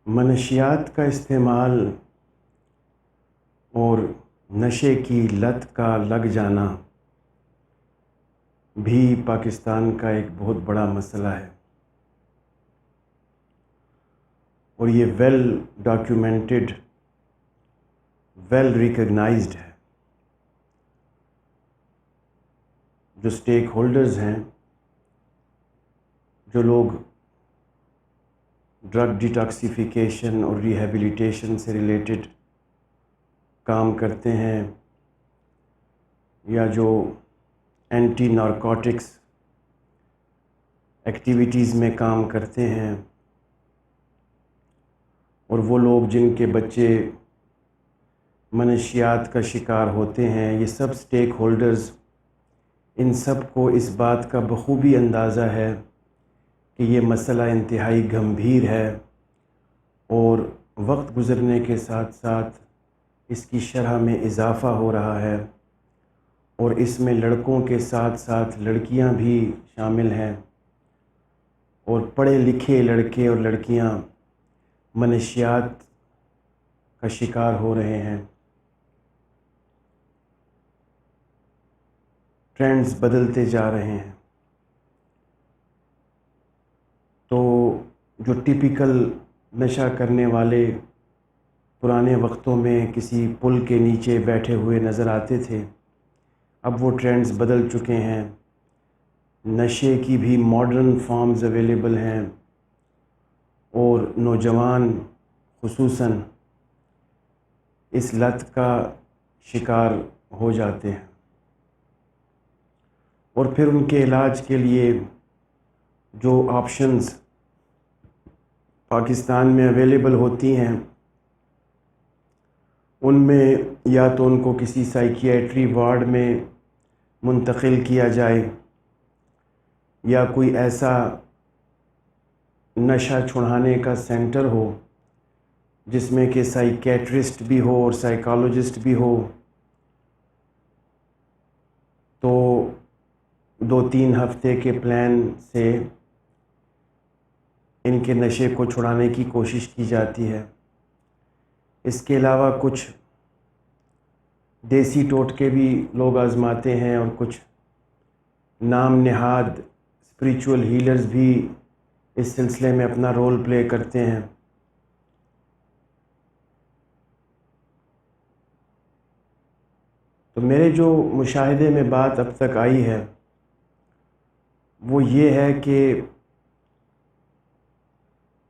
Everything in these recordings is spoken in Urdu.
منشیات کا استعمال اور نشے کی لت کا لگ جانا بھی پاکستان کا ایک بہت بڑا مسئلہ ہے، اور یہ ویل ڈاکیومنٹڈ، ویل ریکگنائزڈ ہے۔ جو سٹیک ہولڈرز ہیں، جو لوگ ڈرگ ڈیٹاکسیفیکیشن اور ریہیبلیٹیشن سے ریلیٹڈ کام کرتے ہیں، یا جو اینٹی نارکوٹکس ایکٹیویٹیز میں کام کرتے ہیں، اور وہ لوگ جن کے بچے منشیات کا شکار ہوتے ہیں، یہ سب سٹیک ہولڈرز، ان سب کو اس بات کا بخوبی اندازہ ہے کہ یہ مسئلہ انتہائی گمبھیر ہے، اور وقت گزرنے کے ساتھ ساتھ اس کی شرح میں اضافہ ہو رہا ہے، اور اس میں لڑکوں کے ساتھ ساتھ لڑکیاں بھی شامل ہیں، اور پڑھے لکھے لڑکے اور لڑکیاں منشیات کا شکار ہو رہے ہیں۔ ٹرینڈز بدلتے جا رہے ہیں، تو جو ٹیپیکل نشہ کرنے والے پرانے وقتوں میں کسی پل کے نیچے بیٹھے ہوئے نظر آتے تھے، اب وہ ٹرینڈز بدل چکے ہیں۔ نشے کی بھی ماڈرن فارمز اویلیبل ہیں، اور نوجوان خصوصاً اس لت کا شکار ہو جاتے ہیں، اور پھر ان کے علاج کے لیے جو آپشنز پاکستان میں اویلیبل ہوتی ہیں، ان میں یا تو ان کو کسی سائیکیٹری وارڈ میں منتقل کیا جائے، یا کوئی ایسا نشہ چھڑانے کا سینٹر ہو جس میں کہ سائیکیٹرسٹ بھی ہو اور سائیکالوجسٹ بھی ہو، تو 2-3 ہفتے کے پلان سے ان کے نشے کو چھڑانے کی کوشش کی جاتی ہے۔ اس کے علاوہ کچھ دیسی ٹوٹکے بھی لوگ آزماتے ہیں، اور کچھ نام نہاد اسپریچول ہیلرز بھی اس سلسلے میں اپنا رول پلے کرتے ہیں۔ تو میرے جو مشاہدے میں بات اب تک آئی ہے وہ یہ ہے کہ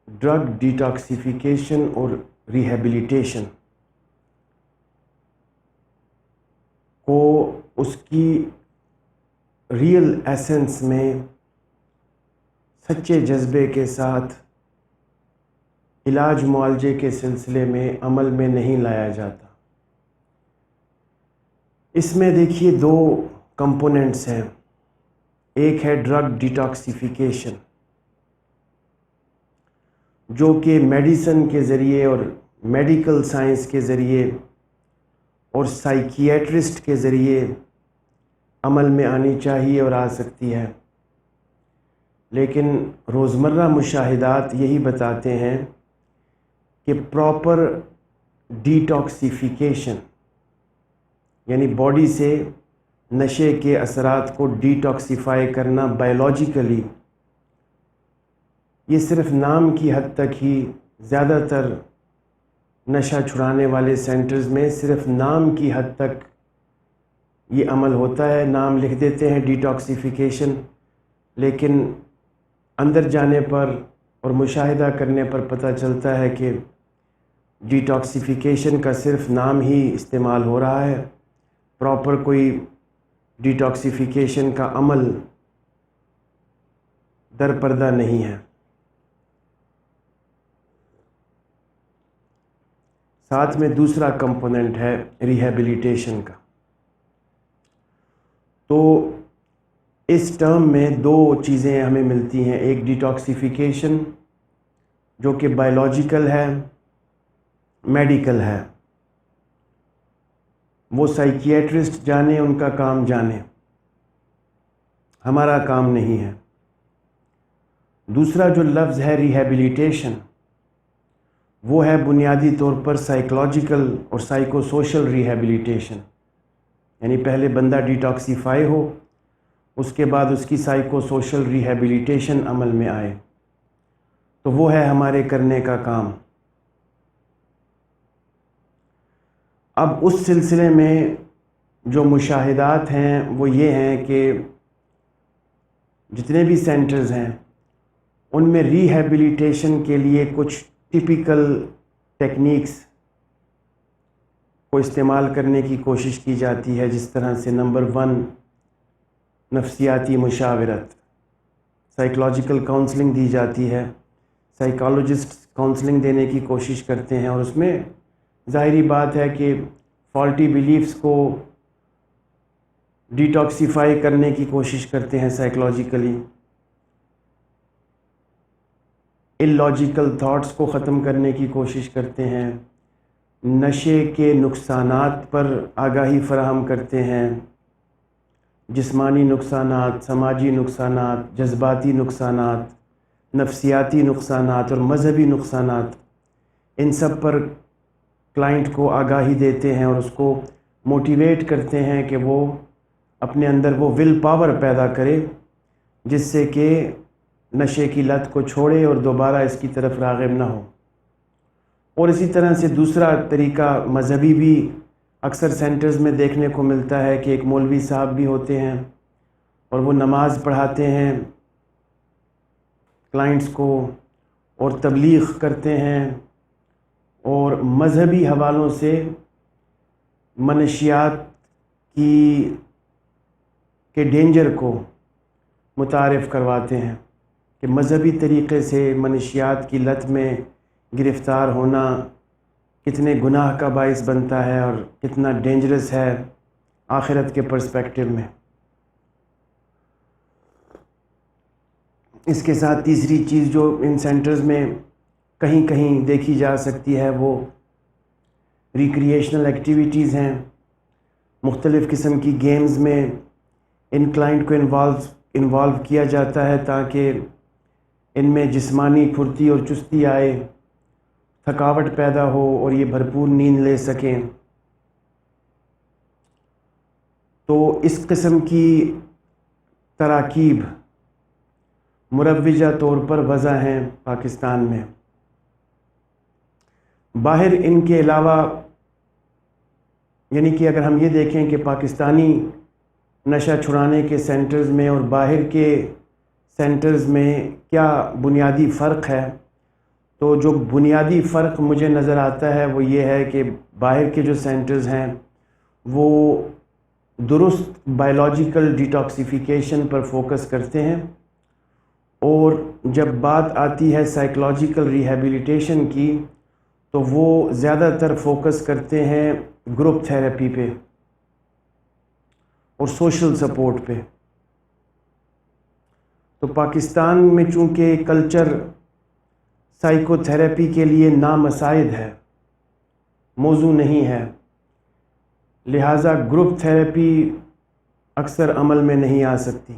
ڈرگ ڈیٹاکسیفیکیشن اور ریہیبلیٹیشن کو اس کی ریئل ایسنس میں سچے جذبے کے ساتھ علاج معالجے کے سلسلے میں عمل میں نہیں لایا جاتا۔ اس میں دیکھیے 2 کمپوننٹس ہیں۔ ایک ہے ڈرگ ڈیٹاکسیفیکیشن، جو کہ میڈیسن کے ذریعے اور میڈیکل سائنس کے ذریعے اور سائیکیٹرسٹ کے ذریعے عمل میں آنی چاہیے اور آ سکتی ہے، لیکن روزمرہ مشاہدات یہی بتاتے ہیں کہ پراپر ڈیٹاکسیفیکیشن، یعنی باڈی سے نشے کے اثرات کو ڈیٹاکسیفائی کرنا بائیولوجیکلی، یہ صرف نام کی حد تک ہی زیادہ تر نشہ چھڑانے والے سینٹرز میں صرف نام کی حد تک یہ عمل ہوتا ہے۔ نام لکھ دیتے ہیں ڈیٹاکسیفیکیشن، لیکن اندر جانے پر اور مشاہدہ کرنے پر پتہ چلتا ہے کہ ڈیٹاکسیفیکیشن کا صرف نام ہی استعمال ہو رہا ہے، پراپر کوئی ڈیٹاکسیفیکیشن کا عمل در پردہ نہیں ہے۔ ساتھ میں دوسرا کمپوننٹ ہے ریہیبلیٹیشن کا۔ تو اس ٹرم میں 2 چیزیں ہمیں ملتی ہیں، ایک ڈیٹاکسیفیکیشن جو کہ بائیولوجیکل ہے، میڈیکل ہے، وہ سائیکیٹرسٹ جانے، ان کا کام جانے، ہمارا کام نہیں ہے۔ دوسرا جو لفظ ہے ریہیبلیٹیشن، وہ ہے بنیادی طور پر سائیکلوجیکل اور سائیکو سوشل ریہیبلیٹیشن، یعنی پہلے بندہ ڈیٹاکسیفائی ہو، اس کے بعد اس کی سائیکو سوشل ریہیبلیٹیشن عمل میں آئے، تو وہ ہے ہمارے کرنے کا کام۔ اب اس سلسلے میں جو مشاہدات ہیں وہ یہ ہیں کہ جتنے بھی سینٹرز ہیں ان میں ریہیبلیٹیشن کے لیے کچھ ٹپیکل ٹیکنیکس کو استعمال کرنے کی کوشش کی جاتی ہے، جس طرح سے نمبر 1 نفسیاتی مشاورت، سائیکلوجیکل کاؤنسلنگ دی جاتی ہے، سائیکالوجسٹ کاؤنسلنگ دینے کی کوشش کرتے ہیں، اور اس میں ظاہری بات ہے کہ فالٹی بیلیفز کو ڈیٹاکسیفائی کرنے کی کوشش کرتے ہیں سائیکلوجیکلی، اللاجیکل تھاٹس کو ختم کرنے کی کوشش کرتے ہیں، نشے کے نقصانات پر آگاہی فراہم کرتے ہیں، جسمانی نقصانات، سماجی نقصانات، جذباتی نقصانات، نفسیاتی نقصانات اور مذہبی نقصانات، ان سب پر کلائنٹ کو آگاہی دیتے ہیں اور اس کو موٹیویٹ کرتے ہیں کہ وہ اپنے اندر وہ ول پاور پیدا کرے جس سے کہ نشے کی لت کو چھوڑے اور دوبارہ اس کی طرف راغب نہ ہو۔ اور اسی طرح سے دوسرا طریقہ مذہبی بھی اکثر سینٹرز میں دیکھنے کو ملتا ہے کہ ایک مولوی صاحب بھی ہوتے ہیں اور وہ نماز پڑھاتے ہیں کلائنٹس کو اور تبلیغ کرتے ہیں اور مذہبی حوالوں سے منشیات کے ڈینجر کو متعارف کرواتے ہیں کہ مذہبی طریقے سے منشیات کی لت میں گرفتار ہونا کتنے گناہ کا باعث بنتا ہے اور کتنا ڈینجرس ہے آخرت کے پرسپیکٹیو میں۔ اس کے ساتھ تیسری چیز جو ان سینٹرز میں کہیں کہیں دیکھی جا سکتی ہے وہ ریکریشنل ایکٹیویٹیز ہیں، مختلف قسم کی گیمز میں ان کلائنٹ کو انوالو کیا جاتا ہے تاکہ ان میں جسمانی پھرتی اور چستی آئے، تھکاوٹ پیدا ہو اور یہ بھرپور نیند لے سکیں۔ تو اس قسم کی تراکیب مروجہ طور پر وضع ہیں پاکستان میں۔ باہر ان کے علاوہ یعنی کہ اگر ہم یہ دیکھیں کہ پاکستانی نشہ چھڑانے کے سینٹرز میں اور باہر کے سینٹرز میں کیا بنیادی فرق ہے، تو جو بنیادی فرق مجھے نظر آتا ہے وہ یہ ہے کہ باہر کے جو سینٹرز ہیں وہ درست بائیولوجیکل ڈیٹاکسیفیکیشن پر فوکس کرتے ہیں، اور جب بات آتی ہے سائیکلوجیکل ریہیبلیٹیشن کی تو وہ زیادہ تر فوکس کرتے ہیں گروپ تھیراپی پہ اور سوشل سپورٹ پہ۔ تو پاکستان میں چونکہ کلچر سائیکو تھیراپی کے لیے نامساعد ہے، موضوع نہیں ہے، لہٰذا گروپ تھیراپی اکثر عمل میں نہیں آ سکتی،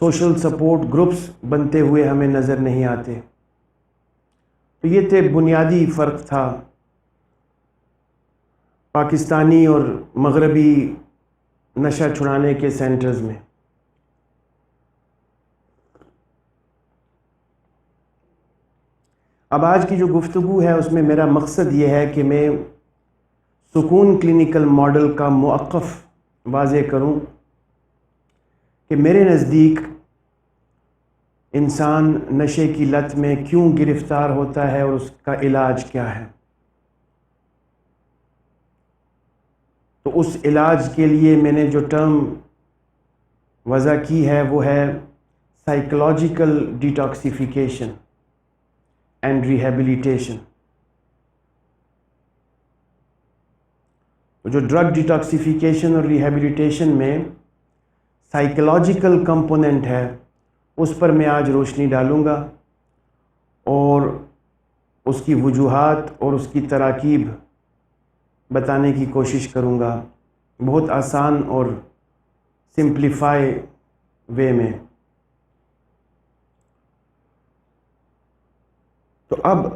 سوشل سپورٹ گروپس بنتے ہوئے ہمیں نظر نہیں آتے۔ تو یہ تھے بنیادی فرق تھا پاکستانی اور مغربی نشہ چھڑانے کے سینٹرز میں۔ اب آج کی جو گفتگو ہے اس میں میرا مقصد یہ ہے کہ میں سکون کلینیکل ماڈل کا موقف واضح کروں کہ میرے نزدیک انسان نشے کی لت میں کیوں گرفتار ہوتا ہے اور اس کا علاج کیا ہے۔ تو اس علاج کے لیے میں نے جو ٹرم وضع کی ہے وہ ہے سائیکلوجیکل ڈیٹاکسیفیکیشن اینڈ ریہیبلیٹیشن۔ جو ڈرگ ڈیٹاکسیفیکیشن اور ریہیبلیٹیشن میں سائیکلوجیکل کمپوننٹ ہے اس پر میں آج روشنی ڈالوں گا اور اس کی وجوہات اور اس کی تراکیب بتانے کی کوشش کروں گا بہت آسان اور سمپلیفائی وے میں۔ تو اب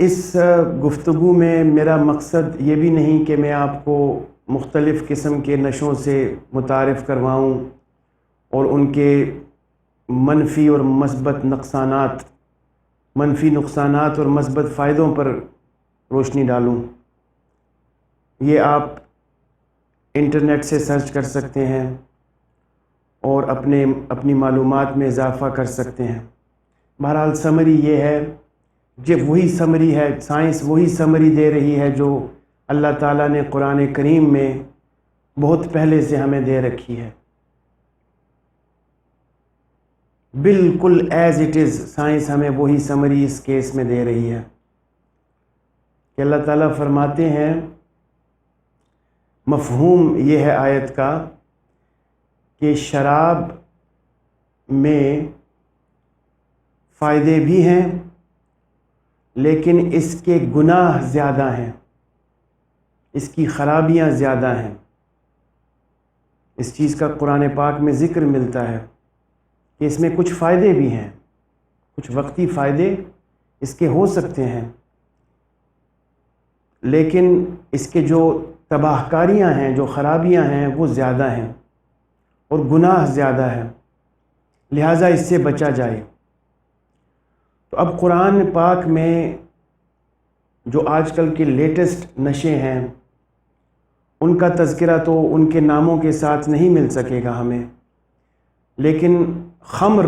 اس گفتگو میں میرا مقصد یہ بھی نہیں کہ میں آپ کو مختلف قسم کے نشوں سے متعارف کرواؤں اور ان کے منفی اور مثبت نقصانات اور مثبت فائدوں پر روشنی ڈالوں. یہ آپ انٹرنیٹ سے سرچ کر سکتے ہیں اور اپنی معلومات میں اضافہ کر سکتے ہیں. بہرحال سمری یہ ہے، جب وہی سمری ہے، سائنس وہی سمری دے رہی ہے جو اللہ تعالیٰ نے قرآن کریم میں بہت پہلے سے ہمیں دے رکھی ہے. بالکل ایز اٹ از سائنس ہمیں وہی سمری اس کیس میں دے رہی ہے کہ اللہ تعالیٰ فرماتے ہیں، مفہوم یہ ہے آیت کا کہ شراب میں فائدے بھی ہیں لیکن اس کے گناہ زیادہ ہیں، اس کی خرابیاں زیادہ ہیں. اس چیز کا قرآن پاک میں ذکر ملتا ہے کہ اس میں کچھ فائدے بھی ہیں، کچھ وقتی فائدے اس کے ہو سکتے ہیں، لیکن اس کے جو تباہ کاریاں ہیں، جو خرابیاں ہیں، وہ زیادہ ہیں اور گناہ زیادہ ہے، لہٰذا اس سے بچا جائے. تو اب قرآن پاک میں جو آج کل کے لیٹسٹ نشے ہیں ان کا تذکرہ تو ان کے ناموں کے ساتھ نہیں مل سکے گا ہمیں، لیکن خمر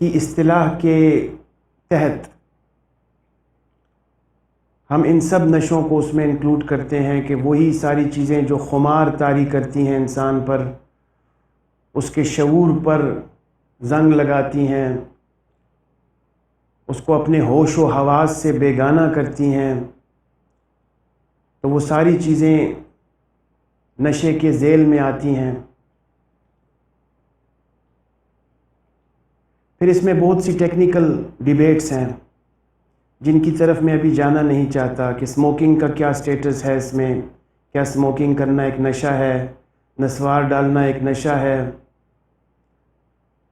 کی اصطلاح کے تحت ہم ان سب نشوں کو اس میں انکلوڈ کرتے ہیں کہ وہی ساری چیزیں جو خمار طاری کرتی ہیں انسان پر، اس کے شعور پر زنگ لگاتی ہیں، اس کو اپنے ہوش و حواس سے بیگانہ کرتی ہیں، تو وہ ساری چیزیں نشے کے ذیل میں آتی ہیں. پھر اس میں بہت سی ٹیکنیکل ڈیبیٹس ہیں جن کی طرف میں ابھی جانا نہیں چاہتا کہ اسموکنگ کا کیا سٹیٹس ہے، اس میں کیا اسموکنگ کرنا ایک نشہ ہے، نسوار ڈالنا ایک نشہ ہے.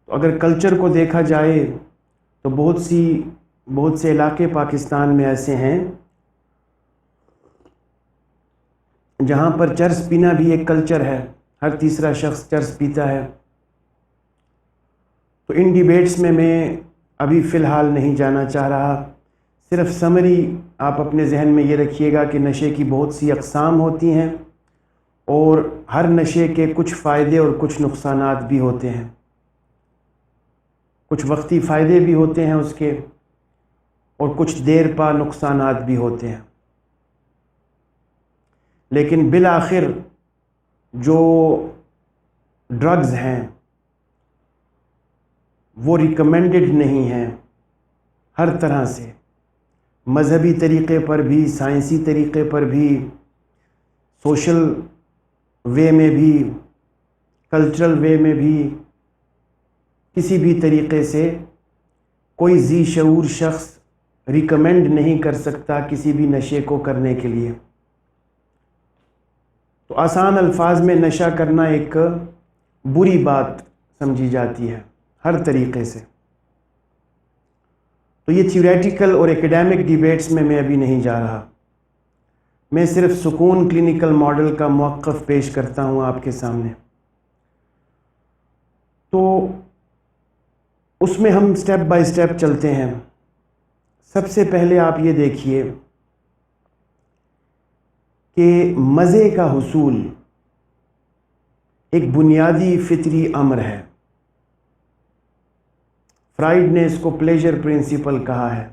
تو اگر کلچر کو دیکھا جائے تو بہت سے علاقے پاکستان میں ایسے ہیں جہاں پر چرس پینا بھی ایک کلچر ہے، ہر تیسرا شخص چرس پیتا ہے. تو ان ڈیبیٹس میں ابھی فی الحال نہیں جانا چاہ رہا. صرف سمری آپ اپنے ذہن میں یہ رکھیے گا کہ نشے کی بہت سی اقسام ہوتی ہیں اور ہر نشے کے کچھ فائدے اور کچھ نقصانات بھی ہوتے ہیں، کچھ وقتی فائدے بھی ہوتے ہیں اس کے اور کچھ دیر پا نقصانات بھی ہوتے ہیں. لیکن بالآخر جو ڈرگز ہیں وہ ریکمینڈڈ نہیں ہیں ہر طرح سے، مذہبی طریقے پر بھی، سائنسی طریقے پر بھی، سوشل وے میں بھی، کلچرل وے میں بھی، کسی بھی طریقے سے کوئی ذی شعور شخص ریکمینڈ نہیں کر سکتا کسی بھی نشے کو کرنے کے لیے. تو آسان الفاظ میں نشہ کرنا ایک بری بات سمجھی جاتی ہے ہر طریقے سے. تو یہ تھیوریٹیکل اور ایکیڈیمک ڈیبیٹس میں ابھی نہیں جا رہا، میں صرف سکون کلینکل ماڈل کا موقف پیش کرتا ہوں آپ کے سامنے. تو اس میں ہم سٹیپ بائی سٹیپ چلتے ہیں. سب سے پہلے آپ یہ دیکھیے کہ مزے کا حصول ایک بنیادی فطری امر ہے. فرائیڈ نے اس کو پلیجر پرنسپل کہا ہے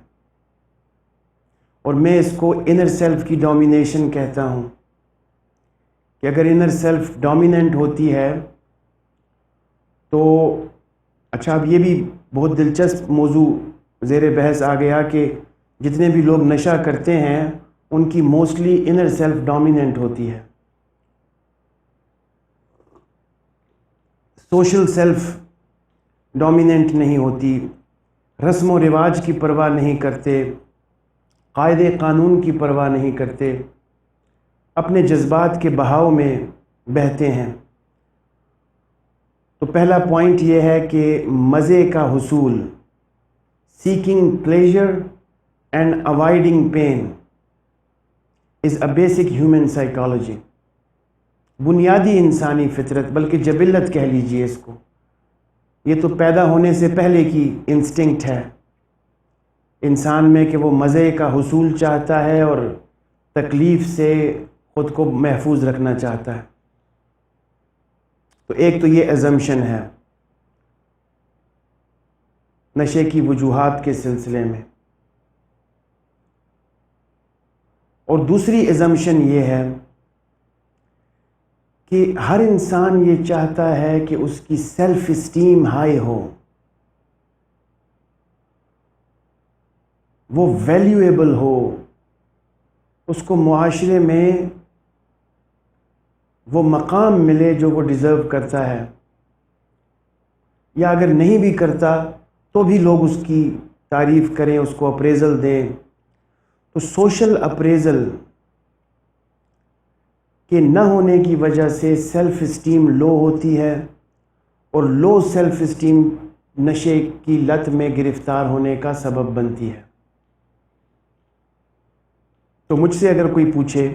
اور میں اس کو انر سیلف کی ڈومینیشن کہتا ہوں کہ اگر انر سیلف ڈومیننٹ ہوتی ہے تو اچھا، اب یہ بھی بہت دلچسپ موضوع زیر بحث آ گیا کہ جتنے بھی لوگ نشہ کرتے ہیں ان کی موسٹلی انر سیلف ڈومیننٹ ہوتی ہے، سوشل سیلف ڈومیننٹ نہیں ہوتی، رسم و رواج کی پرواہ نہیں کرتے، قاعدے قانون کی پرواہ نہیں کرتے، اپنے جذبات کے بہاؤ میں بہتے ہیں. تو پہلا پوائنٹ یہ ہے کہ مزے کا حصول، seeking pleasure and avoiding pain is a basic human psychology. بنیادی انسانی فطرت، بلکہ جبلت کہہ لیجئے اس کو، یہ تو پیدا ہونے سے پہلے کی انسٹنکٹ ہے انسان میں کہ وہ مزے کا حصول چاہتا ہے اور تکلیف سے خود کو محفوظ رکھنا چاہتا ہے. تو ایک تو یہ ایزمپشن ہے نشے کی وجوہات کے سلسلے میں، اور دوسری ایزمپشن یہ ہے کہ ہر انسان یہ چاہتا ہے کہ اس کی سیلف اسٹیم ہائی ہو، وہ ویلیویبل ہو، اس کو معاشرے میں وہ مقام ملے جو وہ ڈیزرو کرتا ہے، یا اگر نہیں بھی کرتا تو بھی لوگ اس کی تعریف کریں، اس کو اپریزل دیں. تو سوشل اپریزل کے نہ ہونے کی وجہ سے سیلف اسٹیم لو ہوتی ہے، اور لو سیلف اسٹیم نشے کی لت میں گرفتار ہونے کا سبب بنتی ہے. تو مجھ سے اگر کوئی پوچھے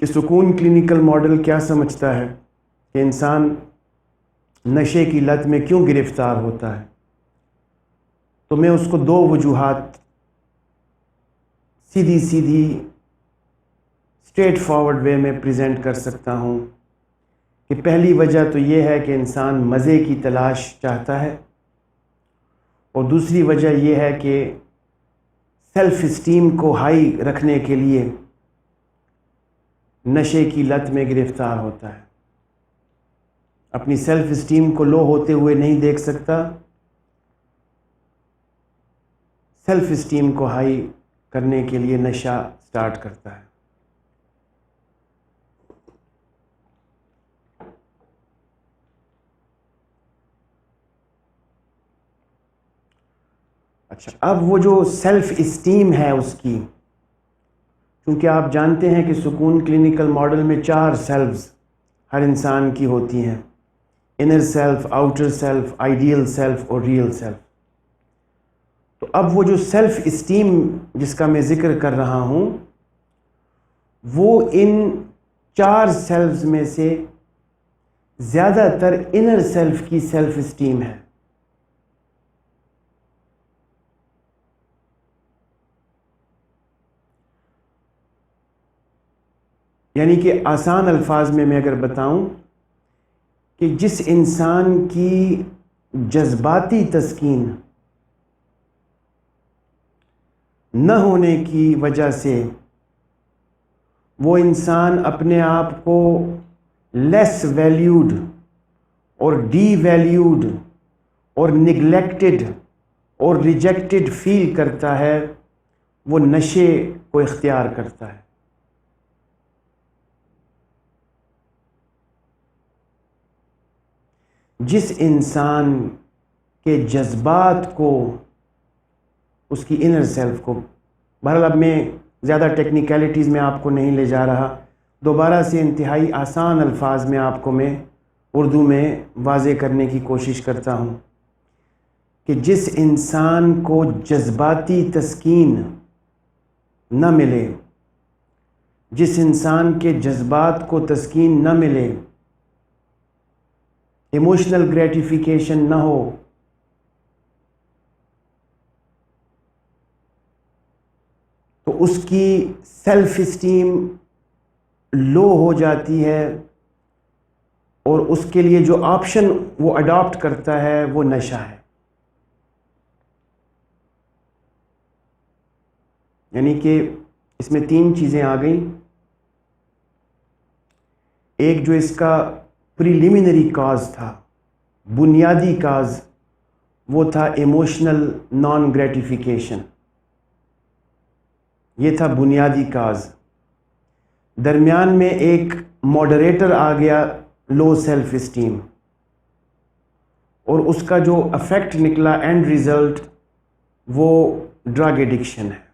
کہ سکون کلینیکل ماڈل کیا سمجھتا ہے کہ انسان نشے کی لت میں کیوں گرفتار ہوتا ہے، تو میں اس کو دو وجوہات سیدھی اسٹریٹ فارورڈ وے میں پریزنٹ کر سکتا ہوں. کہ پہلی وجہ تو یہ ہے کہ انسان مزے کی تلاش چاہتا ہے، اور دوسری وجہ یہ ہے کہ سیلف اسٹیم کو ہائی رکھنے کے لیے نشے کی لت میں گرفتار ہوتا ہے. اپنی سیلف اسٹیم کو لو ہوتے ہوئے نہیں دیکھ سکتا، سیلف اسٹیم کو ہائی کرنے کے لیے نشہ سٹارٹ کرتا ہے. اچھا، اب وہ جو سیلف اسٹیم ہے اس کی، کیونکہ آپ جانتے ہیں کہ سکون کلینیکل ماڈل میں 4 سیلفز ہر انسان کی ہوتی ہیں: inner self, outer self, ideal self اور ریئل سیلف. تو اب وہ جو سیلف اسٹیم جس کا میں ذکر کر رہا ہوں، وہ ان 4 سیلفز میں سے زیادہ تر انر سیلف کی سیلف اسٹیم ہے. یعنی کہ آسان الفاظ میں اگر بتاؤں کہ جس انسان کی جذباتی تسکین نہ ہونے کی وجہ سے وہ انسان اپنے آپ کو لیس ویلیوڈ اور ڈی ویلیوڈ اور نگلیکٹڈ اور ریجیکٹڈ فیل کرتا ہے، وہ نشے کو اختیار کرتا ہے. جس انسان کے جذبات کو، اس کی انر سیلف کو، بہرحال اب میں زیادہ ٹیکنیکلٹیز میں آپ کو نہیں لے جا رہا، دوبارہ سے انتہائی آسان الفاظ میں آپ کو میں اردو میں واضح کرنے کی کوشش کرتا ہوں کہ جس انسان کو جذباتی تسکین نہ ملے، جس انسان کے جذبات کو تسکین نہ ملے، ایموشنل گریٹیفیکیشن نہ ہو، تو اس کی سیلف اسٹیم لو ہو جاتی ہے، اور اس کے لیے جو آپشن وہ اڈاپٹ کرتا ہے وہ نشہ ہے. یعنی کہ اس میں 3 چیزیں آ گئیں. ایک جو اس کا پریلیمنری کاز تھا، بنیادی کاز، وہ تھا ایموشنل نان گریٹیفیکیشن. یہ تھا بنیادی کاز. درمیان میں ایک ماڈریٹر آ گیا، لو سیلف اسٹیم، اور اس کا جو افیکٹ نکلا، اینڈ ریزلٹ، وہ ڈرگ ایڈکشن ہے.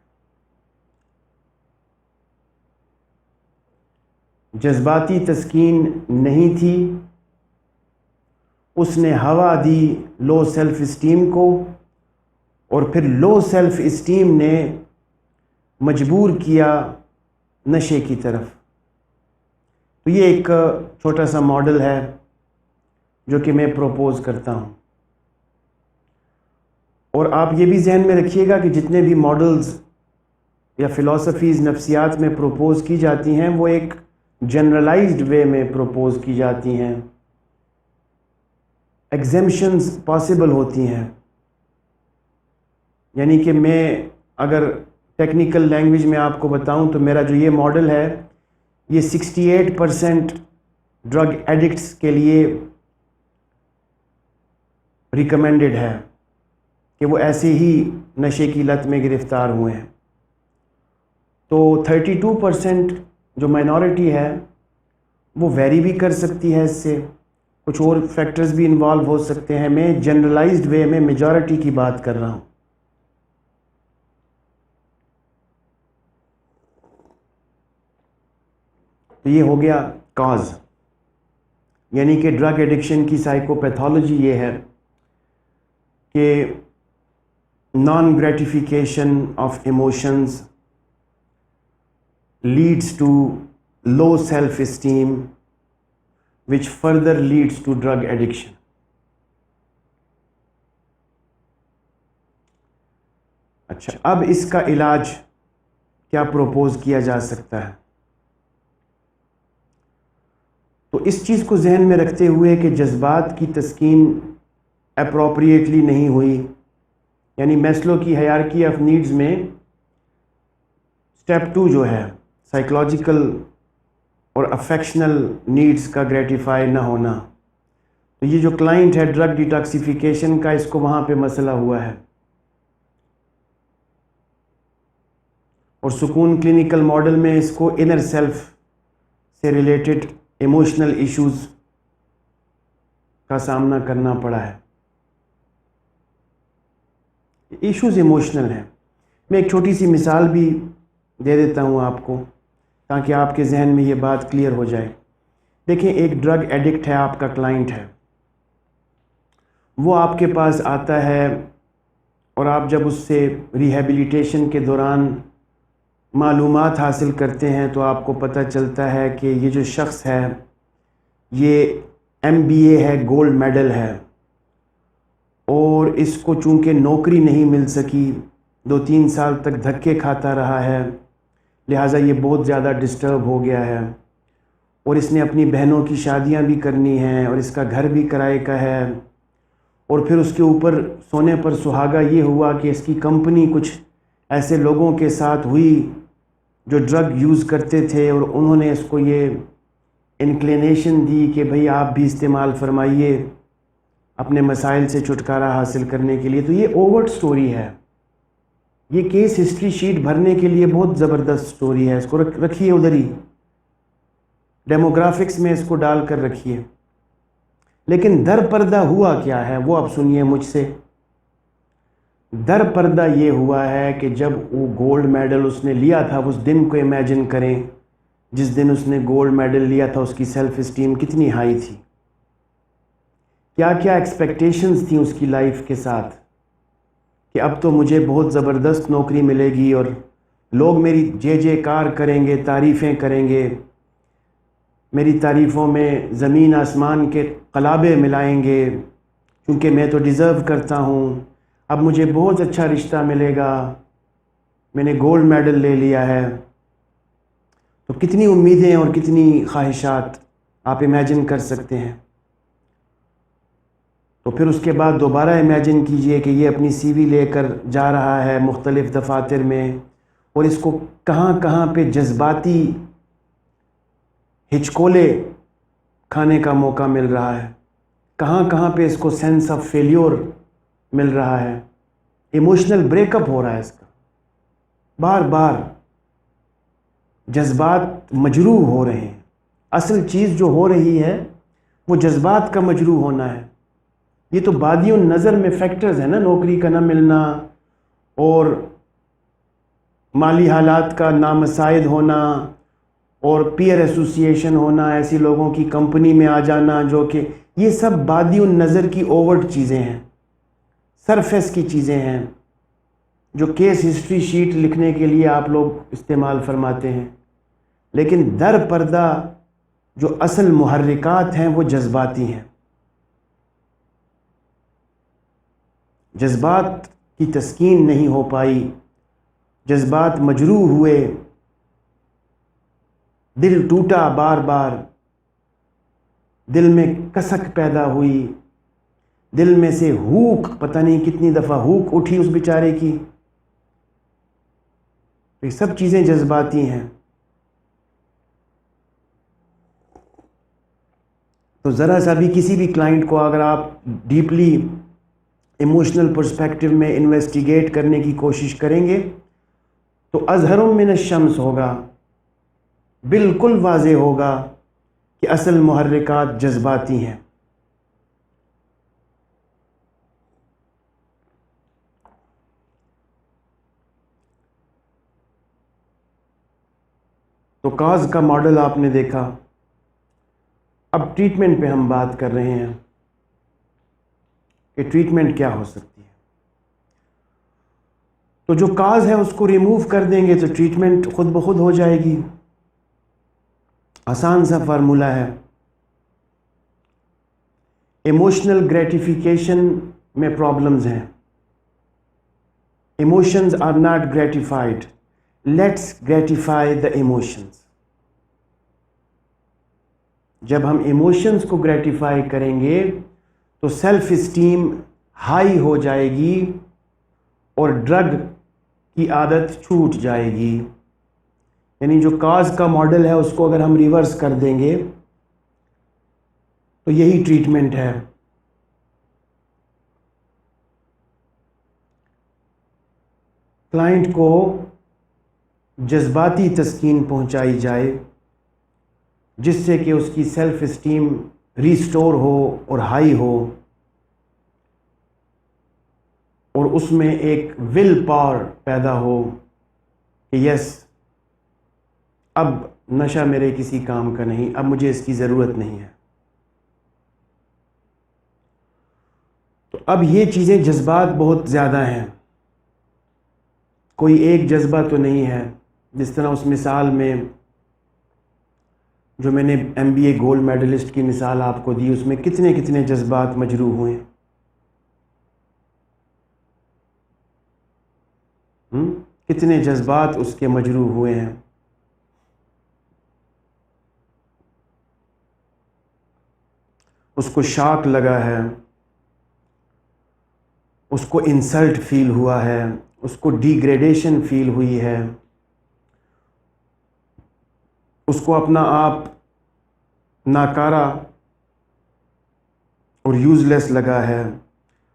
جذباتی تسکین نہیں تھی، اس نے ہوا دی لو سیلف اسٹیم کو، اور پھر لو سیلف اسٹیم نے مجبور کیا نشے کی طرف. تو یہ ایک چھوٹا سا ماڈل ہے جو کہ میں پروپوز کرتا ہوں. اور آپ یہ بھی ذہن میں رکھیے گا کہ جتنے بھی ماڈلز یا فلسفیز نفسیات میں پروپوز کی جاتی ہیں وہ ایک جنرلائزڈ وے میں پروپوز کی جاتی ہیں. ایگزیمشنز پاسبل ہوتی ہیں. یعنی کہ میں اگر ٹیکنیکل لینگویج میں آپ کو بتاؤں تو میرا جو یہ ماڈل ہے یہ 68% ڈرگ ایڈکٹس کے لیے ریکمینڈڈ ہے کہ وہ ایسے ہی نشے کی لت میں گرفتار ہوئے ہیں. تو 32% جو مائنورٹی ہے وہ ویری بھی کر سکتی ہے اس سے، کچھ اور فیکٹرز بھی انوالو ہو سکتے ہیں. میں جنرلائزڈ وے میں میجورٹی کی بات کر رہا ہوں. تو یہ ہو گیا کاز، یعنی کہ ڈرگ ایڈکشن کی سائیکوپیتھولوجی یہ ہے کہ naan gratification of emotions leads to low self-esteem which further leads to drug addiction. اچھا، اب اس کا علاج کیا پروپوز کیا جا سکتا ہے؟ تو اس چیز کو ذہن میں رکھتے ہوئے کہ جذبات کی تسکین اپروپریٹلی نہیں ہوئی، یعنی میسلو کی ہیرارکی آف نیڈز میں سٹیپ 2 جو ہے سائیکولوجیکل اور افیکشنل نیڈز کا گریٹیفائی نہ ہونا، تو یہ جو کلائنٹ ہے ڈرگ ڈیٹاکسیفیکیشن کا، اس کو وہاں پہ مسئلہ ہوا ہے. اور سکون کلینکل ماڈل میں اس کو انر سیلف سے ریلیٹڈ ایموشنل ایشوز کا سامنا کرنا پڑا ہے. ایشوز ایموشنل ہیں. میں ایک چھوٹی سی مثال بھی دے دیتا ہوں آپ کو تاکہ آپ کے ذہن میں یہ بات کلیئر ہو جائے. دیکھیں، ایک ڈرگ ایڈکٹ ہے، آپ کا کلائنٹ ہے، وہ آپ کے پاس آتا ہے اور آپ جب اس سے ریہیبلیٹیشن کے دوران معلومات حاصل کرتے ہیں تو آپ کو پتہ چلتا ہے کہ یہ جو شخص ہے یہ MBA ہے، گولڈ میڈل ہے، اور اس کو چونکہ نوکری نہیں مل سکی، 2-3 سال تک دھکے کھاتا رہا ہے، لہٰذا یہ بہت زیادہ ڈسٹرب ہو گیا ہے، اور اس نے اپنی بہنوں کی شادیاں بھی کرنی ہیں، اور اس کا گھر بھی کرائے کا ہے، اور پھر اس کے اوپر سونے پر سہاگا یہ ہوا کہ اس کی کمپنی کچھ ایسے لوگوں کے ساتھ ہوئی جو ڈرگ یوز کرتے تھے، اور انہوں نے اس کو یہ انکلینیشن دی کہ بھئی آپ بھی استعمال فرمائیے اپنے مسائل سے چھٹکارا حاصل کرنے کے لیے. تو یہ اوورٹ سٹوری ہے، یہ کیس ہسٹری شیٹ بھرنے کے لیے بہت زبردست سٹوری ہے. اس کو رکھیے ادھر ہی، ڈیموگرافکس میں اس کو ڈال کر رکھیے. لیکن در پردہ ہوا کیا ہے وہ اب سنیے مجھ سے. در پردہ یہ ہوا ہے کہ جب وہ گولڈ میڈل اس نے لیا تھا، اس دن کو امیجن کریں جس دن اس نے گولڈ میڈل لیا تھا، اس کی سیلف اسٹیم کتنی ہائی تھی، کیا کیا ایکسپیکٹیشنز تھیں اس کی لائف کے ساتھ کہ اب تو مجھے بہت زبردست نوکری ملے گی اور لوگ میری جے کار کریں گے، تعریفیں کریں گے، میری تعریفوں میں زمین آسمان کے قلابے ملائیں گے کیونکہ میں تو ڈیزرو کرتا ہوں، اب مجھے بہت اچھا رشتہ ملے گا، میں نے گولڈ میڈل لے لیا ہے. تو کتنی امیدیں اور کتنی خواہشات آپ امیجن کر سکتے ہیں. تو پھر اس کے بعد دوبارہ امیجن کیجئے کہ یہ اپنی CV لے کر جا رہا ہے مختلف دفاتر میں، اور اس کو کہاں کہاں پہ جذباتی ہچکولے کھانے کا موقع مل رہا ہے، کہاں کہاں پہ اس کو سینس آف فیلیور مل رہا ہے، ایموشنل بریک اپ ہو رہا ہے اس کا، بار بار جذبات مجروح ہو رہے ہیں. اصل چیز جو ہو رہی ہے وہ جذبات کا مجروح ہونا ہے. یہ تو بادی النظر میں فیکٹرز ہیں نا، نوکری کا نہ ملنا اور مالی حالات کا نامساعد ہونا اور پیئر ایسوسیشن ہونا، ایسی لوگوں کی کمپنی میں آ جانا جو کہ یہ سب بادی النظر کی اوورٹ چیزیں ہیں، سرفیس کی چیزیں ہیں. جو کیس ہسٹری شیٹ لکھنے کے لیے آپ لوگ استعمال فرماتے ہیں، لیکن در پردہ جو اصل محرکات ہیں وہ جذباتی ہیں. جذبات کی تسکین نہیں ہو پائی، جذبات مجروح ہوئے، دل ٹوٹا بار بار، دل میں کسک پیدا ہوئی، دل میں سے ہوک پتہ نہیں کتنی دفعہ ہوک اٹھی اس بیچارے کی. یہ سب چیزیں جذباتی ہیں. تو ذرا سا بھی کسی بھی کلائنٹ کو اگر آپ ڈیپلی ایموشنل پرسپیکٹو میں انویسٹیگیٹ کرنے کی کوشش کریں گے تو اظہر من الشمس ہوگا، بالکل واضح ہوگا کہ اصل محرکات جذباتی ہیں. تو کاز کا ماڈل آپ نے دیکھا. اب ٹریٹمنٹ پہ ہم بات کر رہے ہیں کہ ٹریٹمنٹ کیا ہو سکتی ہے. تو جو کاز ہے اس کو ریموو کر دیں گے تو ٹریٹمنٹ خود بخود ہو جائے گی. آسان سا فارمولہ ہے. ایموشنل گریٹیفیکیشن میں پرابلمز ہیں. Emotions are not gratified, let's gratify the emotions. جب ہم ایموشنز کو گریٹیفائی کریں گے تو سیلف اسٹیم ہائی ہو جائے گی اور ڈرگ کی عادت چھوٹ جائے گی. یعنی جو کاز کا ماڈل ہے اس کو اگر ہم ریورس کر دیں گے تو یہی ٹریٹمنٹ ہے. کلائنٹ کو جذباتی تسکین پہنچائی جائے جس سے کہ اس کی سیلف اسٹیم ریسٹور ہو اور ہائی ہو، اور اس میں ایک ول پاور پیدا ہو کہ یس اب نشہ میرے کسی کام کا نہیں، اب مجھے اس کی ضرورت نہیں ہے. تو اب یہ چیزیں جذبات بہت زیادہ ہیں، کوئی ایک جذبہ تو نہیں ہے. جس طرح اس مثال میں جو میں نے MBA گولڈ میڈلسٹ کی مثال آپ کو دی، اس میں کتنے کتنے جذبات مجروح ہوئے. کتنے جذبات اس کے مجروح ہوئے ہیں. اس کو شاک لگا ہے، اس کو انسلٹ فیل ہوا ہے، اس کو ڈیگریڈیشن فیل ہوئی ہے، اس کو اپنا آپ ناکارہ اور یوزلیس لگا ہے.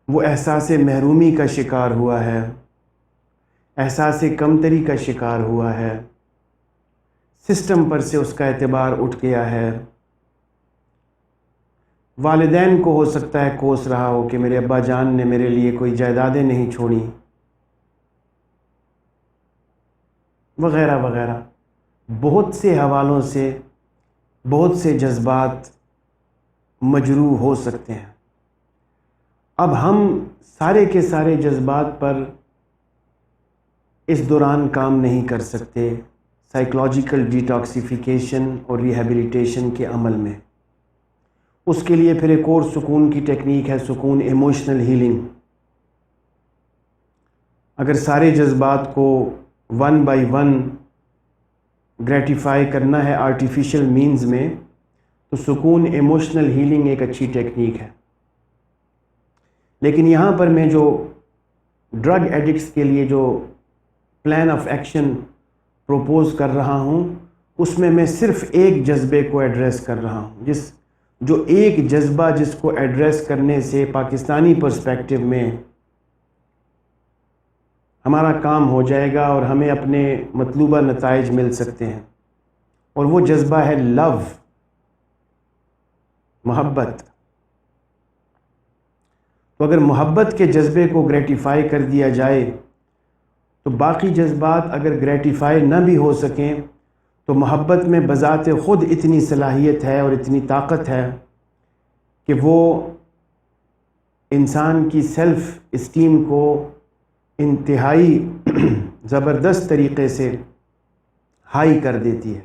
وہ احساس محرومی کا شکار ہوا ہے، احساس کمتری کا شکار ہوا ہے، سسٹم پر سے اس کا اعتبار اٹھ گیا ہے. والدین کو ہو سکتا ہے کوس رہا ہو کہ میرے ابا جان نے میرے لیے کوئی جائیدادیں نہیں چھوڑی، وغیرہ وغیرہ. بہت سے حوالوں سے بہت سے جذبات مجروح ہو سکتے ہیں. اب ہم سارے کے سارے جذبات پر اس دوران کام نہیں کر سکتے سائیکولوجیکل ڈیٹاکسیفیکیشن اور ریہیبلیٹیشن کے عمل میں. اس کے لیے پھر ایک اور سکون کی ٹیکنیک ہے، سکون ایموشنل ہیلنگ. اگر سارے جذبات کو ون بائی ون گریٹیفائی کرنا ہے آرٹیفیشل مینز میں تو سکون ایموشنل ہیلنگ ایک اچھی ٹیکنیک ہے. لیکن یہاں پر میں جو ڈرگ ایڈکٹس کے لیے جو پلان آف ایکشن پروپوز کر رہا ہوں اس میں صرف ایک جذبے کو ایڈریس کر رہا ہوں، جو ایک جذبہ جس کو ایڈریس کرنے سے پاکستانی پرسپیکٹو میں ہمارا کام ہو جائے گا اور ہمیں اپنے مطلوبہ نتائج مل سکتے ہیں، اور وہ جذبہ ہے لو، محبت. تو اگر محبت کے جذبے کو گریٹیفائی کر دیا جائے تو باقی جذبات اگر گریٹیفائی نہ بھی ہو سکیں تو محبت میں بذات خود اتنی صلاحیت ہے اور اتنی طاقت ہے کہ وہ انسان کی سیلف اسٹیم کو انتہائی زبردست طریقے سے ہائی کر دیتی ہے۔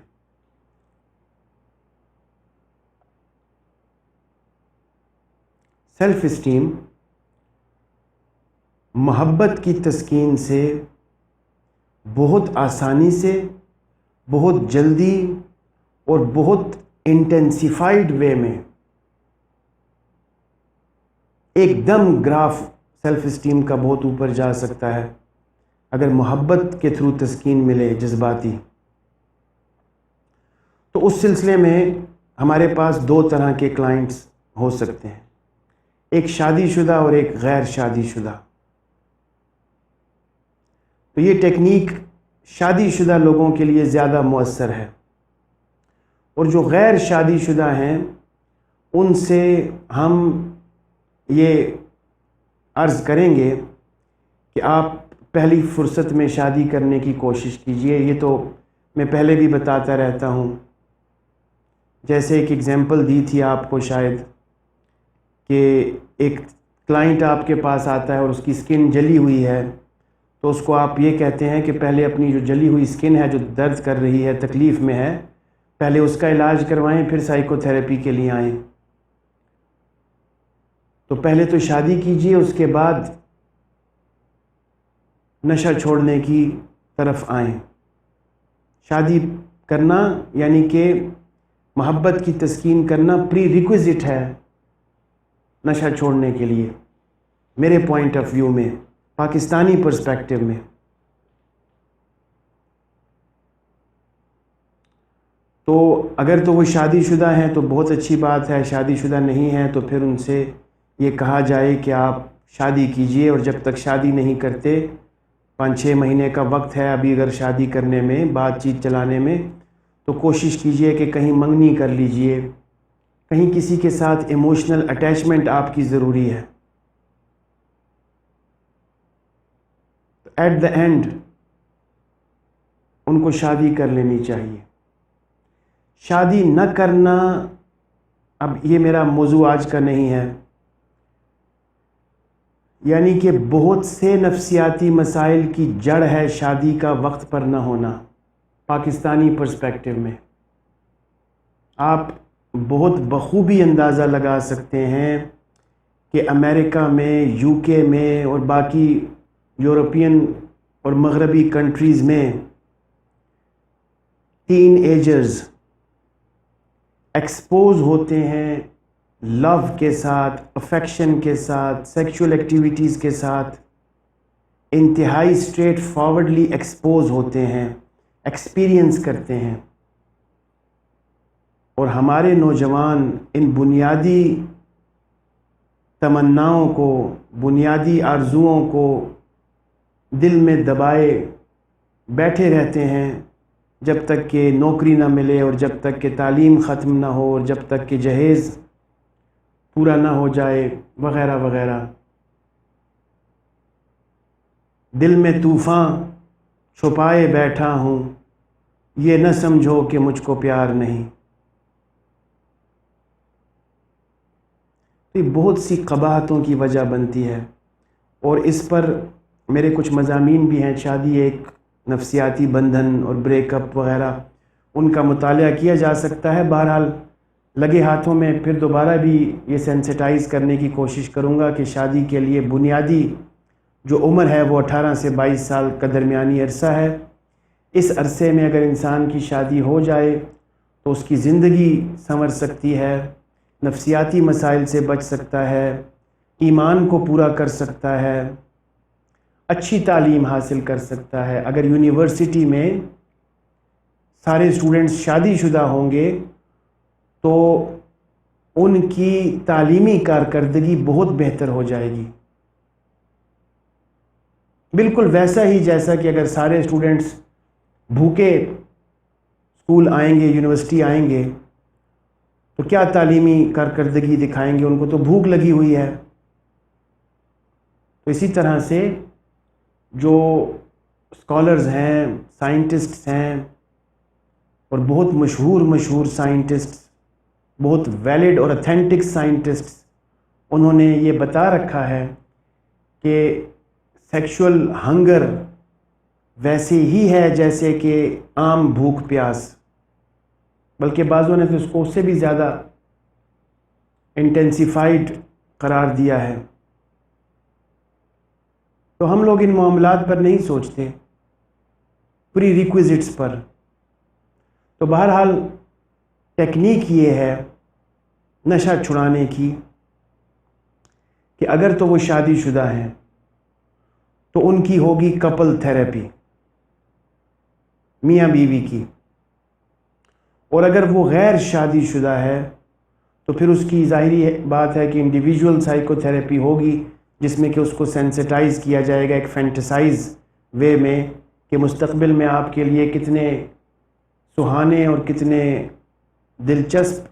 سیلف اسٹیم محبت کی تسکین سے بہت آسانی سے، بہت جلدی اور بہت انٹینسیفائیڈ وے میں ایک دم گراف سیلف اسٹیم کا بہت اوپر جا سکتا ہے اگر محبت کے تھرو تسکین ملے جذباتی۔ تو اس سلسلے میں ہمارے پاس دو طرح کے کلائنٹس ہو سکتے ہیں، ایک شادی شدہ اور ایک غیر شادی شدہ۔ تو یہ ٹیکنیک شادی شدہ لوگوں کے لیے زیادہ مؤثر ہے، اور جو غیر شادی شدہ ہیں ان سے ہم یہ عرض کریں گے کہ آپ پہلی فرصت میں شادی کرنے کی کوشش کیجئے۔ یہ تو میں پہلے بھی بتاتا رہتا ہوں، جیسے ایک ایگزامپل دی تھی آپ کو شاید، کہ ایک کلائنٹ آپ کے پاس آتا ہے اور اس کی سکن جلی ہوئی ہے، تو اس کو آپ یہ کہتے ہیں کہ پہلے اپنی جو جلی ہوئی سکن ہے، جو درد کر رہی ہے، تکلیف میں ہے، پہلے اس کا علاج کروائیں، پھر سائیکو تھیراپی کے لیے آئیں۔ تو پہلے تو شادی کیجئے، اس کے بعد نشہ چھوڑنے کی طرف آئیں۔ شادی کرنا یعنی کہ محبت کی تسکین کرنا پری ریکویزٹ ہے نشہ چھوڑنے کے لیے، میرے پوائنٹ آف ویو میں، پاکستانی پرسپیکٹو میں۔ تو اگر تو وہ شادی شدہ ہیں تو بہت اچھی بات ہے، شادی شدہ نہیں ہیں تو پھر ان سے یہ کہا جائے کہ آپ شادی کیجئے، اور جب تک شادی نہیں کرتے 5-6 مہینے کا وقت ہے ابھی اگر شادی کرنے میں، بات چیت چلانے میں، تو کوشش کیجئے کہ کہیں منگنی کر لیجئے، کہیں کسی کے ساتھ ایموشنل اٹیچمنٹ آپ کی ضروری ہے۔ ایٹ دا اینڈ ان کو شادی کر لینی چاہیے۔ شادی نہ کرنا، اب یہ میرا موضوع آج کا نہیں ہے، یعنی کہ بہت سے نفسیاتی مسائل کی جڑ ہے شادی کا وقت پر نہ ہونا پاکستانی پرسپیکٹو میں۔ آپ بہت بخوبی اندازہ لگا سکتے ہیں کہ امریکہ میں، یو کے میں اور باقی یورپین اور مغربی کنٹریز میں ٹین ایجرز ایکسپوز ہوتے ہیں لو کے ساتھ، افیکشن کے ساتھ، سیکشول ایکٹیویٹیز کے ساتھ، انتہائی اسٹریٹ فارورڈلی ایکسپوز ہوتے ہیں، ایکسپیرینس کرتے ہیں، اور ہمارے نوجوان ان بنیادی تمناؤں کو، بنیادی آرزوؤں کو دل میں دبائے بیٹھے رہتے ہیں جب تک کہ نوکری نہ ملے، اور جب تک کہ تعلیم ختم نہ ہو، اور جب تک کہ جہیز پورا نہ ہو جائے، وغیرہ وغیرہ۔ دل میں طوفان چھپائے بیٹھا ہوں، یہ نہ سمجھو کہ مجھ کو پیار نہیں۔ یہ بہت سی قباحتوں کی وجہ بنتی ہے، اور اس پر میرے کچھ مضامین بھی ہیں، شادی ایک نفسیاتی بندھن اور بریک اپ وغیرہ، ان کا مطالعہ کیا جا سکتا ہے۔ بہرحال لگے ہاتھوں میں پھر دوبارہ بھی یہ سینسٹائز کرنے کی کوشش کروں گا کہ شادی کے لیے بنیادی جو عمر ہے وہ 18 سے 22 سال کا درمیانی عرصہ ہے۔ اس عرصے میں اگر انسان کی شادی ہو جائے تو اس کی زندگی سنور سکتی ہے، نفسیاتی مسائل سے بچ سکتا ہے، ایمان کو پورا کر سکتا ہے، اچھی تعلیم حاصل کر سکتا ہے۔ اگر یونیورسٹی میں سارے اسٹوڈنٹس شادی شدہ ہوں گے تو ان کی تعلیمی کارکردگی بہت بہتر ہو جائے گی، بالکل ویسا ہی جیسا کہ اگر سارے اسٹوڈنٹس بھوکے اسکول آئیں گے، یونیورسٹی آئیں گے، تو کیا تعلیمی کارکردگی دکھائیں گے؟ ان کو تو بھوک لگی ہوئی ہے۔ تو اسی طرح سے جو اسکالرز ہیں، سائنٹسٹس ہیں، اور بہت مشہور سائنٹسٹس، بہت ویلڈ اور اتھینٹک سائنٹسٹس، انہوں نے یہ بتا رکھا ہے کہ سیکشول ہنگر ویسے ہی ہے جیسے کہ عام بھوک پیاس، بلکہ بعضوں نے تو اس کو اس سے بھی زیادہ انٹینسیفائڈ قرار دیا ہے۔ تو ہم لوگ ان معاملات پر نہیں سوچتے، پری ریکویزٹس پر۔ تو بہرحال ٹیکنیک یہ ہے نشہ چھڑانے کی کہ اگر تو وہ شادی شدہ ہیں تو ان کی ہوگی کپل تھیراپی، میاں بیوی کی، اور اگر وہ غیر شادی شدہ ہے تو پھر اس کی ظاہری بات ہے کہ انڈیویجول سائیکو تھیراپی ہوگی، جس میں کہ اس کو سینسٹائز کیا جائے گا ایک فینٹسائز وے میں کہ مستقبل میں آپ کے لیے کتنے سہانے اور کتنے دلچسپ